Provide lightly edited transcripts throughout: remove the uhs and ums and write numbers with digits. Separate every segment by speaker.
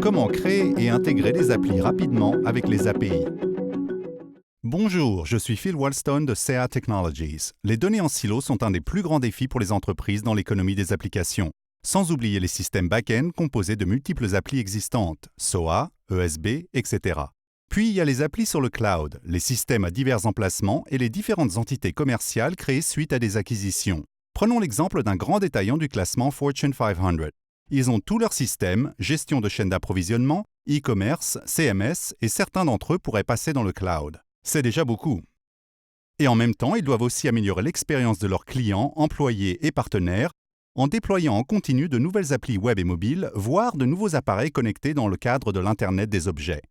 Speaker 1: Comment créer et intégrer des applis rapidement avec les API. Bonjour, je suis Phil Walston de SEA Technologies. Les données en silo sont un des plus grands défis pour les entreprises dans l'économie des applications, sans oublier les systèmes back-end composés de multiples applis existantes, SOA, ESB, etc. Puis il y a les applis sur le cloud, les systèmes à divers emplacements et les différentes entités commerciales créées suite à des acquisitions. Prenons l'exemple d'un grand détaillant du classement Fortune 500. Ils ont tous leurs systèmes, gestion de chaîne d'approvisionnement, e-commerce, CMS et certains d'entre eux pourraient passer dans le cloud. C'est déjà beaucoup. Et en même temps, ils doivent aussi améliorer l'expérience de leurs clients, employés et partenaires en déployant en continu de nouvelles applis web et mobiles, voire de nouveaux appareils connectés dans le cadre de l'Internet des objets.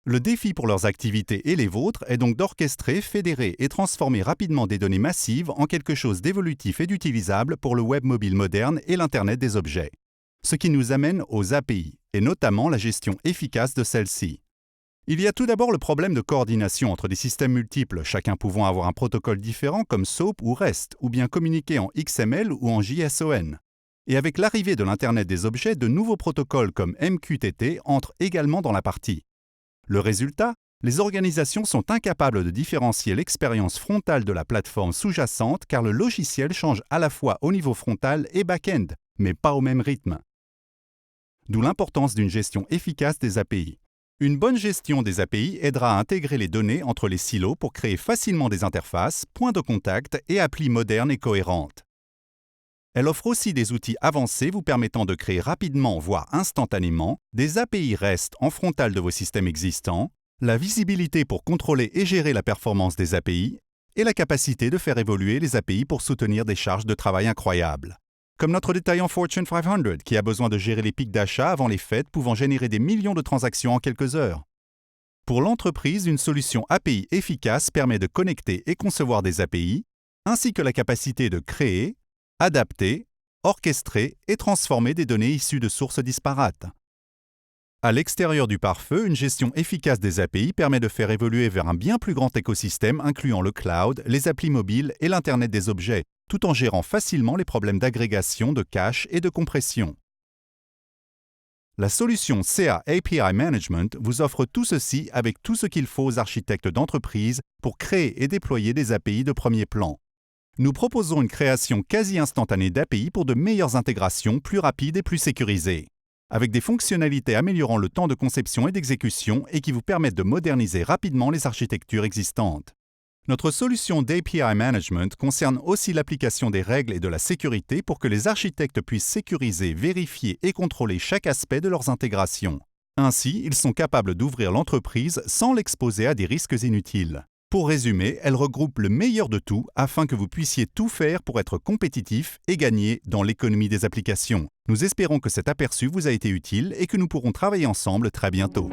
Speaker 1: Le défi pour leurs activités et les vôtres est donc d'orchestrer, fédérer et transformer rapidement des données massives en quelque chose d'évolutif et d'utilisable pour le web mobile moderne et l'Internet des objets. Ce qui nous amène aux API, et notamment la gestion efficace de celles-ci. Il y a tout d'abord le problème de coordination entre des systèmes multiples, chacun pouvant avoir un protocole différent comme SOAP ou REST, ou bien communiquer en XML ou en JSON. Et avec l'arrivée de l'Internet des objets, de nouveaux protocoles comme MQTT entrent également dans la partie. Le résultat, les organisations sont incapables de différencier l'expérience frontale de la plateforme sous-jacente car le logiciel change à la fois au niveau frontal et back-end, mais pas au même rythme. D'où l'importance d'une gestion efficace des API. Une bonne gestion des API aidera à intégrer les données entre les silos pour créer facilement des interfaces, points de contact et applis modernes et cohérentes. Elle offre aussi des outils avancés vous permettant de créer rapidement, voire instantanément, des API REST en frontal de vos systèmes existants, la visibilité pour contrôler et gérer la performance des API, et la capacité de faire évoluer les API pour soutenir des charges de travail incroyables. Comme notre détaillant Fortune 500 qui a besoin de gérer les pics d'achat avant les fêtes pouvant générer des millions de transactions en quelques heures. Pour l'entreprise, une solution API efficace permet de connecter et concevoir des API, ainsi que la capacité de créer, adapter, orchestrer et transformer des données issues de sources disparates. À l'extérieur du pare-feu, une gestion efficace des API permet de faire évoluer vers un bien plus grand écosystème incluant le cloud, les applis mobiles et l'Internet des objets, tout en gérant facilement les problèmes d'agrégation, de cache et de compression. La solution SEA API Management vous offre tout ceci avec tout ce qu'il faut aux architectes d'entreprise pour créer et déployer des API de premier plan. Nous proposons une création quasi instantanée d'API pour de meilleures intégrations, plus rapides et plus sécurisées, avec des fonctionnalités améliorant le temps de conception et d'exécution et qui vous permettent de moderniser rapidement les architectures existantes. Notre solution d'API Management concerne aussi l'application des règles et de la sécurité pour que les architectes puissent sécuriser, vérifier et contrôler chaque aspect de leurs intégrations. Ainsi, ils sont capables d'ouvrir l'entreprise sans l'exposer à des risques inutiles. Pour résumer, elle regroupe le meilleur de tout afin que vous puissiez tout faire pour être compétitif et gagner dans l'économie des applications. Nous espérons que cet aperçu vous a été utile et que nous pourrons travailler ensemble très bientôt.